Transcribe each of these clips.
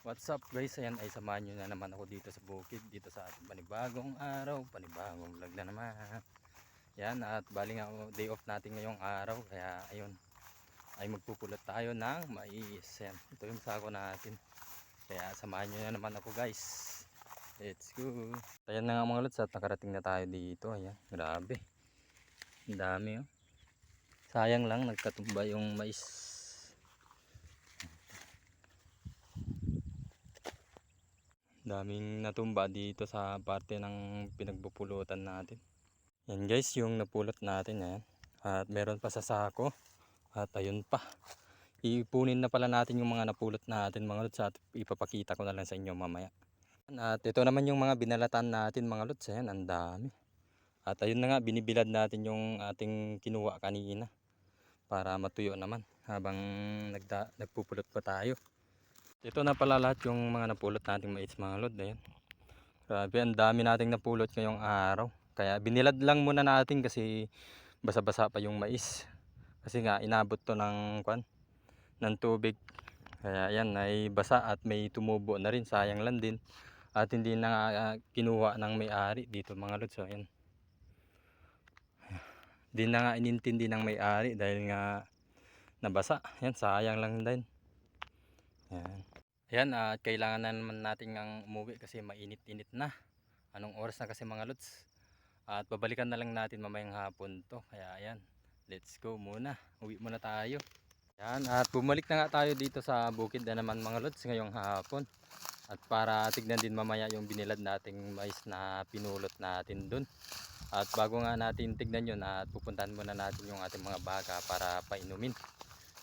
What's up guys, ayan ay samahan nyo na naman ako dito sa bukid, dito sa ating panibagong araw, panibagong vlog na naman. Yan, at bali nga day off natin ngayong araw, kaya ayun ay magpupulot tayo ng mais. Yan, ito yung sako natin, kaya samahan nyo na naman ako guys. Let's go. Ayan na nga mga lods, at nakarating na tayo dito. Ayan, grabe, ang dami oh. Sayang lang nagkatumba yung mais. Daming natumba dito sa parte ng pinagpupulutan natin. Yan guys, yung napulot natin yan. At meron pa sa sako. At ayun pa. Ipunin na pala natin yung mga napulot natin mga lods, at ipapakita ko na lang sa inyo mamaya. At ito naman yung mga binalatan natin mga lods. Ayan, ang dami. At ayun na nga, binibilad natin yung ating kinuha kanina para matuyo naman habang nagpupulot pa tayo. Ito na pala lahat yung mga napulot nating mais mga lod. Ayan. Grabe, ang dami nating napulot ngayong araw. Kaya binilad lang muna natin kasi basa-basa pa yung mais. Kasi nga inabot to ng tubig. Kaya ayan, ay basa at may tumubo na rin. Sayang lang din. At hindi na nga kinuha ng may-ari dito mga lod. So ayan. Hindi na nga inintindi ng may-ari dahil nga nabasa. Ayan, sayang lang din. Ayan. Ayan, at kailangan na naman natin ng umuwi kasi mainit-init na. Anong oras na kasi mga lods. At babalikan na lang natin mamayang hapon to. Kaya ayan, let's go muna. Uwi muna tayo. Ayan, at bumalik na nga tayo dito sa bukid na naman mga lods ngayong hapon. At para tignan din mamaya yung binilad nating mais na pinulot natin dun. At bago nga natin tignan yun, at pupuntahan muna natin yung ating mga baka para painumin.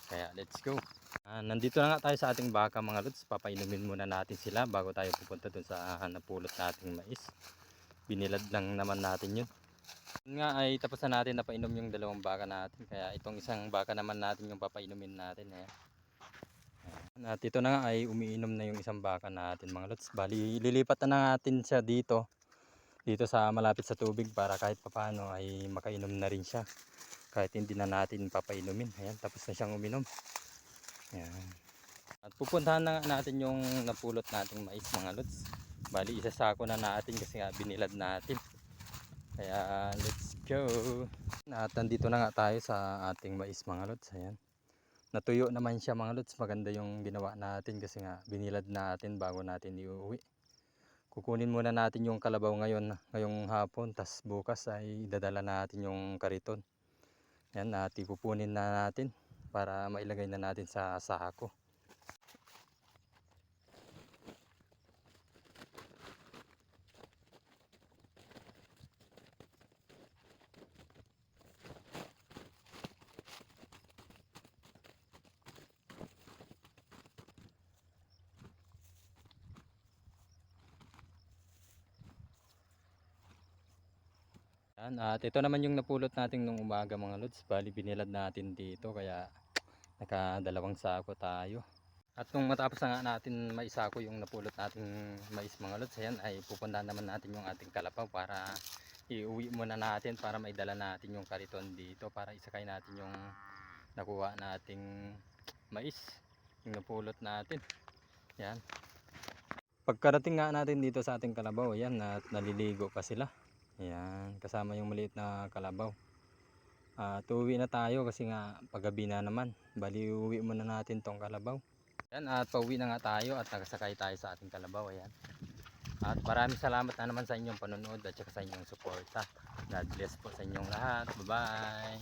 Kaya let's go. Nandito na nga tayo sa ating baka mga lods. Papainumin muna natin sila bago tayo pupunta dun sa napulot nating mais. Binilad lang naman natin yun. Yun nga ay tapos na natin na painom yung dalawang baka natin. Kaya itong isang baka naman natin yung papainumin natin. Ayan. At ito na nga ay umiinom na yung isang baka natin mga lods. Bali lilipat na natin siya dito sa malapit sa tubig para kahit papano ay makainom na rin siya. Kahit hindi na natin papainumin. Ayan, tapos na siyang uminom. Ayan. At pupuntahan na natin yung napulot nating mais mga lods. Bali isasako na natin kasi nga binilad natin. Kaya let's go. At nandito na nga tayo sa ating mais mga lods. Ayan. Natuyo naman siya mga lods. Maganda yung ginawa natin kasi nga binilad natin bago natin iuwi. Kukunin muna natin yung kalabaw ngayong hapon. Tas bukas ay dadala natin yung kariton. Ayan, at ipupunin na natin para mailagay na natin sa sako. Ayan, at ito naman yung napulot natin nung umaga mga lods. Bali binilad natin dito kaya nakadalawang sako tayo. At nung matapos na nga natin maisako yung napulot nating mais mga lods, ayan ay pupuntahan naman natin yung ating kalabaw para iuwi muna natin para maidala natin yung kariton dito para isakay natin yung nakuha nating mais, yung napulot natin. Ayan. Pagkarating nga natin dito sa ating kalabaw, ayan, at naliligo pa sila. Ayan, kasama yung maliit na kalabaw. Uwi na tayo kasi nga paggabi na naman. Bali uwi muna natin tong kalabaw. Ayan, at pauwi na nga tayo at nakasakay tayo sa ating kalabaw. Ayan. At maraming salamat na naman sa inyong panonood at saka sa inyong suporta. God bless po sa inyong lahat. Bye bye.